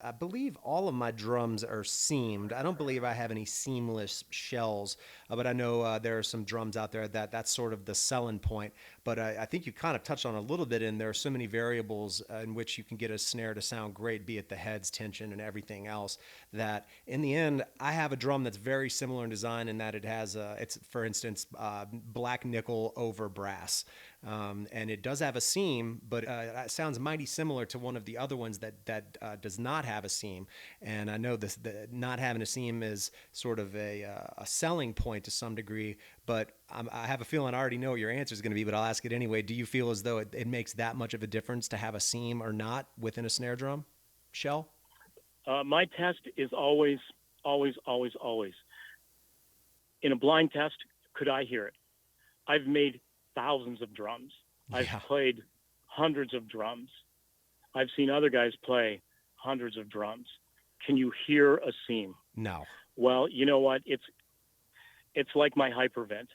I believe all of my drums are seamed. I don't believe I have any seamless shells, but I know there are some drums out there that that's sort of the selling point. But I think you kind of touched on a little bit in there are so many variables in which you can get a snare to sound great, be it the heads, tension, and everything else. That in the end, I have a drum that's very similar in design in that it has, it's for instance, black nickel over brass. And it does have a seam, but it sounds mighty similar to one of the other ones that does not have a seam. And I know this the not having a seam is sort of a selling point to some degree. But I have a feeling I already know what your answer is going to be, but I'll ask it anyway. Do you feel as though it makes that much of a difference to have a seam or not within a snare drum shell? My test is always, always, always, always. In a blind test, could I hear it? I've made thousands of drums. I've Yeah. played hundreds of drums. I've seen other guys play hundreds of drums. Can you hear a seam? No. Well, you know what? It's like my hypervent.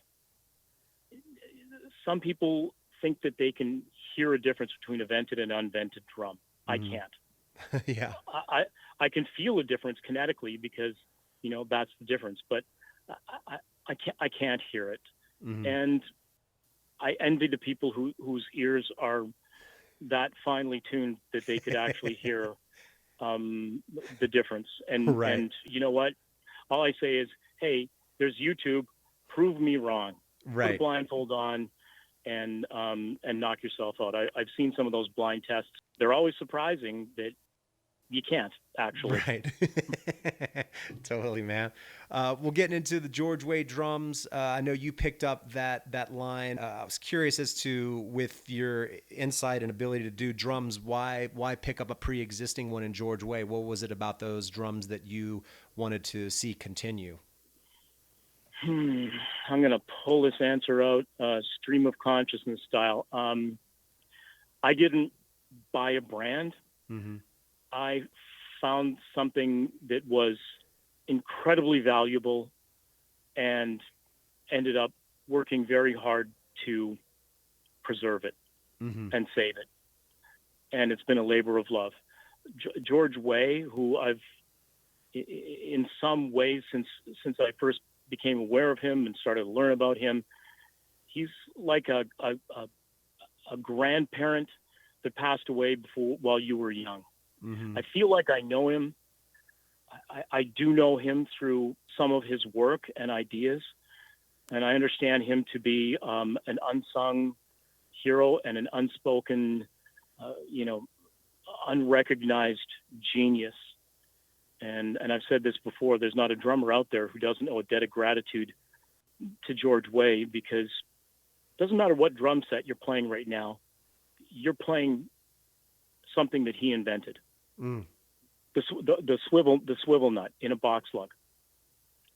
Some people think that they can hear a difference between a vented and unvented drum. I Mm. can't. Yeah. I can feel a difference kinetically because that's the difference, but I can't hear it, Mm. and I envy the people whose ears are that finely tuned that they could actually hear the difference. Right. And you know what? All I say is, hey, there's YouTube. Prove me wrong. Put a Right. blindfold on and knock yourself out. I've seen some of those blind tests. They're always surprising that you can't actually. Right. Totally, man. Well, getting into the George Way drums, I know you picked up that line. I was curious as to, with your insight and ability to do drums, why pick up a pre-existing one in George Way? What was it about those drums that you wanted to see continue? Hmm, I'm going to pull this answer out stream of consciousness style. I didn't buy a brand. Mm-hmm. I found something that was incredibly valuable and ended up working very hard to preserve it Mm-hmm. and save it. And it's been a labor of love. George Way, who I've in some ways since I first became aware of him and started to learn about him, he's like a grandparent that passed away before while you were young. Mm-hmm. I feel like I know him. I do know him through some of his work and ideas, and I understand him to be an unsung hero and an unspoken, you know, unrecognized genius. And I've said this before. There's not a drummer out there who doesn't owe a debt of gratitude to George Way, because it doesn't matter what drum set you're playing right now, you're playing something that he invented. Mm. The swivel nut in a box lug.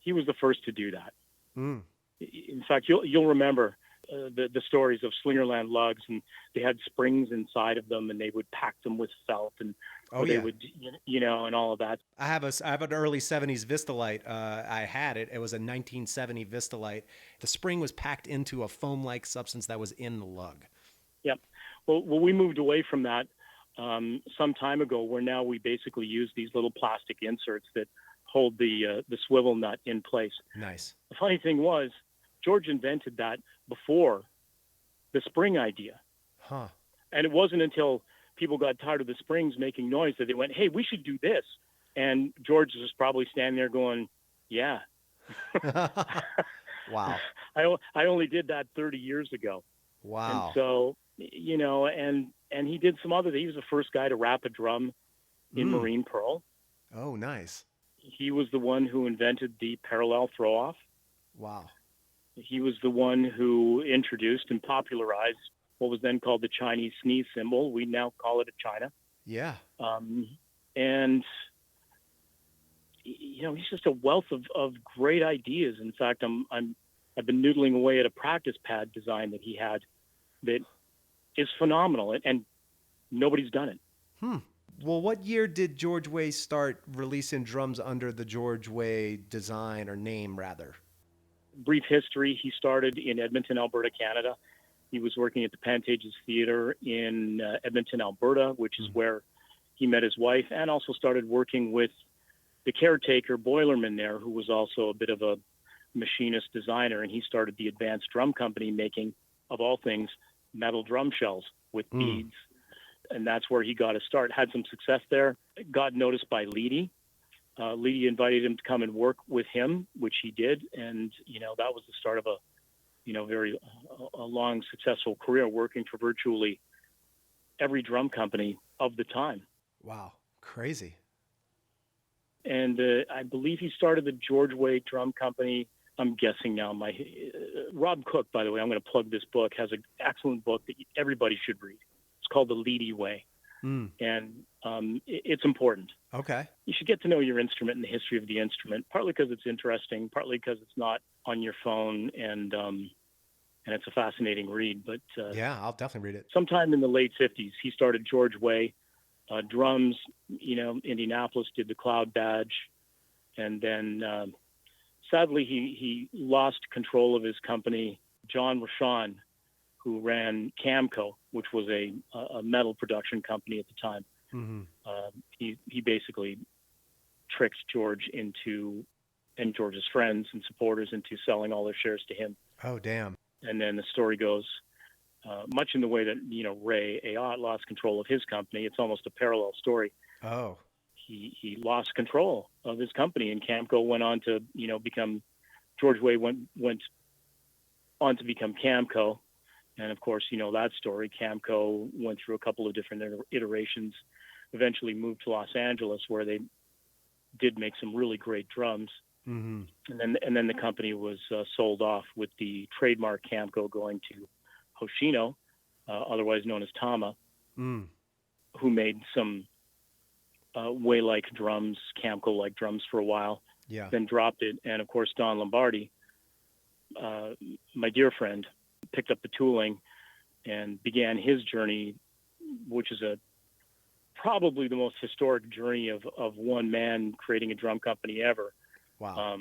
He was the first to do that. Mm. In fact, you'll remember the stories of Slingerland lugs, and they had springs inside of them, and they would pack them with felt, and Oh or they yeah. would and all of that. I have an early '70s Vistalite. I had it. It was a 1970 Vistalite. The spring was packed into a foam-like substance that was in the lug. Yep. Well, we moved away from that some time ago, where now we basically use these little plastic inserts that hold the swivel nut in place. Nice. The funny thing was, George invented that before the spring idea, Huh. and it wasn't until people got tired of the springs making noise that they went, "Hey, we should do this." And George was probably standing there going, "Yeah, Wow. I only did that 30 years ago." And Wow. so, and he did some other. He was the first guy to wrap a drum in Mm. marine pearl. Oh, nice. He was the one who invented the parallel throw off. Wow. He was the one who introduced and popularized what was then called the Chinese sneeze cymbal. We now call it a China. Yeah. And he's just a wealth of great ideas. In fact, I've been noodling away at a practice pad design that he had that is phenomenal, and nobody's done it. Hmm. Well, what year did George Way start releasing drums under the George Way design or name, rather? Brief history: he started in Edmonton, Alberta, Canada. He was working at the Pantages Theatre in Edmonton, Alberta, which is Mm. where he met his wife and also started working with the caretaker Boilerman there, who was also a bit of a machinist designer, and he started the Advanced Drum Company, making, of all things, metal drum shells with beads. And that's where he got his start. Had some success there. Got noticed by Leedy. Leedy invited him to come and work with him, which he did. And, that was the start of a long, successful career working for virtually every drum company of the time. Wow. Crazy. And I believe he started the George Way Drum Company. I'm guessing now. Rob Cook, by the way, I'm going to plug this book, has an excellent book that everybody should read. It's called The Leedy Way. And it's important. Okay. You should get to know your instrument and the history of the instrument, partly because it's interesting, partly because it's not on your phone, and it's a fascinating read. But yeah, I'll definitely read it. Sometime in the late 50s, he started George Way drums. Indianapolis did the Cloud Badge, and then sadly he lost control of his company. John Rochon, who ran Camco, which was a metal production company at the time. He basically tricked George and George's friends and supporters into selling all their shares to him. Oh, damn. And then the story goes, much in the way that, Ray Ayotte lost control of his company. It's almost a parallel story. Oh. He lost control of his company, and Camco went on to, become, George Way went on to become Camco. And of course, that story. Camco went through a couple of different iterations, eventually moved to Los Angeles, where they did make some really great drums. And then the company was sold off, with the trademark Camco going to Hoshino, otherwise known as Tama, who made some Way-like drums, Camco-like drums for a while, then dropped it. And of course, Don Lombardi, my dear friend, picked up the tooling and began his journey, which is probably the most historic journey of one man creating a drum company ever. Wow.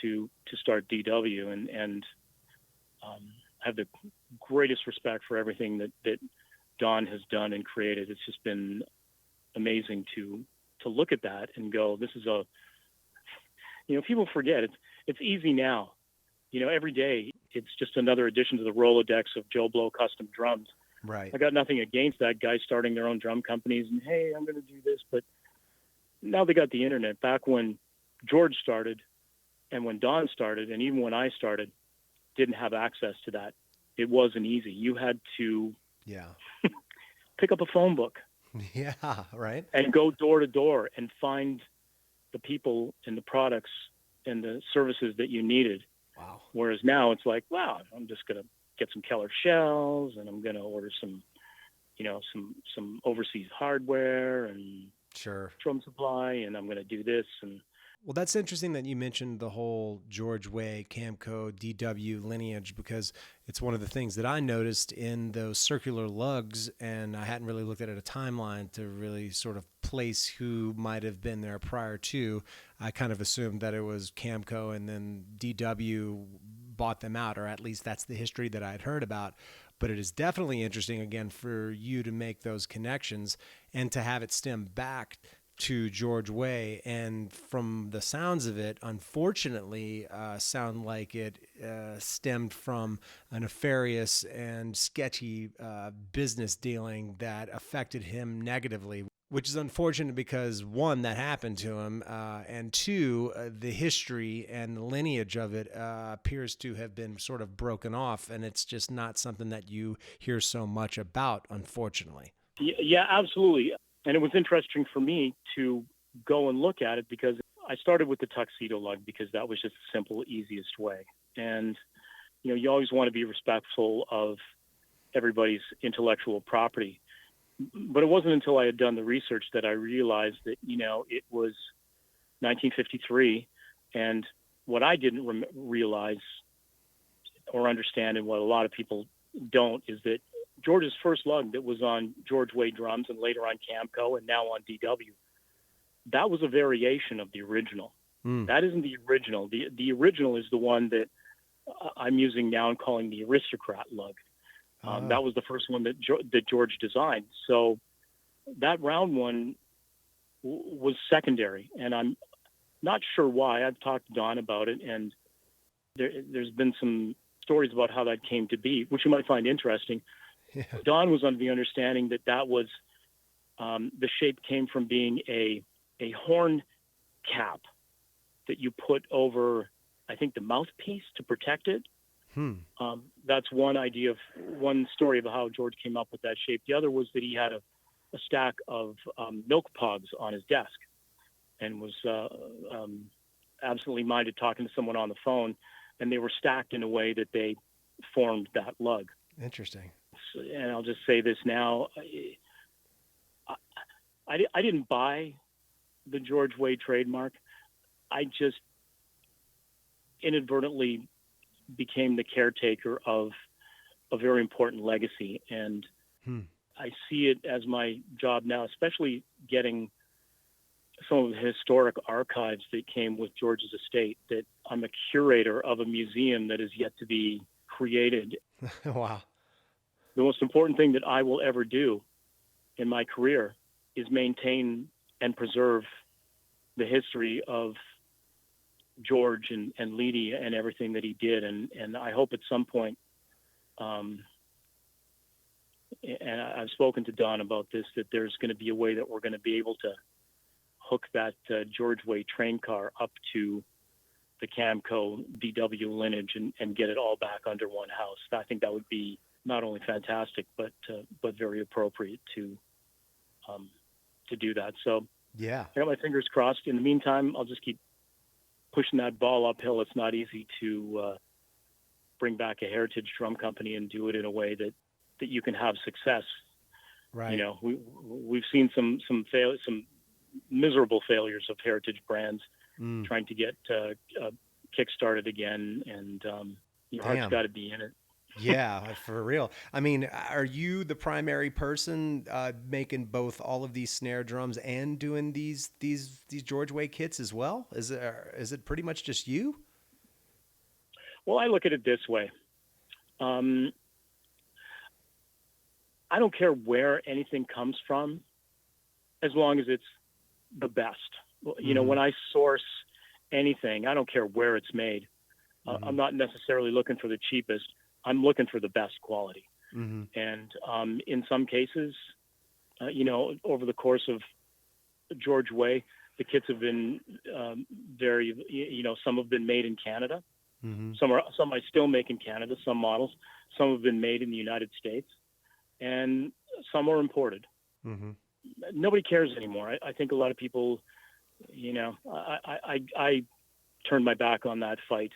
To start DW, and have the greatest respect for everything that Don has done and created. It's just been amazing to look at that and go, this is people forget it's easy now. Every day it's just another addition to the Rolodex of Joe Blow custom drums. Right. I got nothing against that guy starting their own drum companies and, hey, I'm going to do this. But now they got the internet. Back when George started and when Don started, and even when I started, didn't have access to that. It wasn't easy. You had to pick up a phone book. Yeah, right. And go door to door and find the people and the products and the services that you needed. Wow. Whereas now it's like, wow, I'm just going to get some Keller shells, and I'm going to order some overseas hardware and drum supply, and I'm going to do this. And well, that's interesting that you mentioned the whole George Way, Camco, DW lineage, because it's one of the things that I noticed in those circular lugs, and I hadn't really looked at a timeline to really sort of place who might have been there prior to. I kind of assumed that it was Camco, and then DW bought them out, or at least that's the history that I'd heard about. But it is definitely interesting, again, for you to make those connections and to have it stem back to George Way, and from the sounds of it, unfortunately, sound like it stemmed from a nefarious and sketchy business dealing that affected him negatively, which is unfortunate because, one, that happened to him, and two, the history and the lineage of it appears to have been sort of broken off, and it's just not something that you hear so much about, unfortunately. Yeah, absolutely. And it was interesting for me to go and look at it, because I started with the tuxedo lug because that was just the simple, easiest way. And, you always want to be respectful of everybody's intellectual property. But it wasn't until I had done the research that I realized that, it was 1953. And what I didn't realize or understand, and what a lot of people don't, is that George's first lug that was on George Way drums and later on Camco and now on DW, that was a variation of the original. That isn't the original. The original is the one that I'm using now and calling the Aristocrat lug. That was the first one that George designed. So that round one was secondary, and I'm not sure why. I've talked to Don about it, and there's been some stories about how that came to be, which you might find interesting. Yeah. Don was under the understanding that that was the shape came from being a horn cap that you put over, I think, the mouthpiece to protect it. Hmm. That's one idea of one story of how George came up with that shape. The other was that he had a stack of milk pugs on his desk and was absolutely minded talking to someone on the phone, and they were stacked in a way that they formed that lug. Interesting. And I'll just say this now. I didn't buy the George Way trademark. I just inadvertently became the caretaker of a very important legacy. And Hmm. I see it as my job now, especially getting some of the historic archives that came with George's estate, that I'm a curator of a museum that is yet to be created. Wow. The most important thing that I will ever do in my career is maintain and preserve the history of George and Leedy and everything that he did. And I hope at some point, and I've spoken to Don about this, that there's going to be a way that we're going to be able to hook that George Way train car up to the Camco VW lineage and get it all back under one house. I think that would be not only fantastic, but very appropriate to do that. So Yeah. I got my fingers crossed. In the meantime, I'll just keep pushing that ball uphill. It's not easy to bring back a heritage drum company and do it in a way that you can have success. Right. You know, we've seen some miserable failures of heritage brands trying to get kick-started again, and your heart's Damn. got to be in it. Yeah, for real. I mean, are you the primary person making both all of these snare drums and doing these George Way kits as well? Is it pretty much just you? Well, I look at it this way. I don't care where anything comes from, as long as it's the best. You know, when I source anything, I don't care where it's made. I'm not necessarily looking for the cheapest. I'm looking for the best quality. Mm-hmm. And in some cases, you know, over the course of George Way, the kits have been very, you know, some have been made in Canada. Mm-hmm. Some I still make in Canada, some models. Some have been made in the United States, and some are imported. Mm-hmm. Nobody cares anymore. I think a lot of people, you know, I turned my back on that fight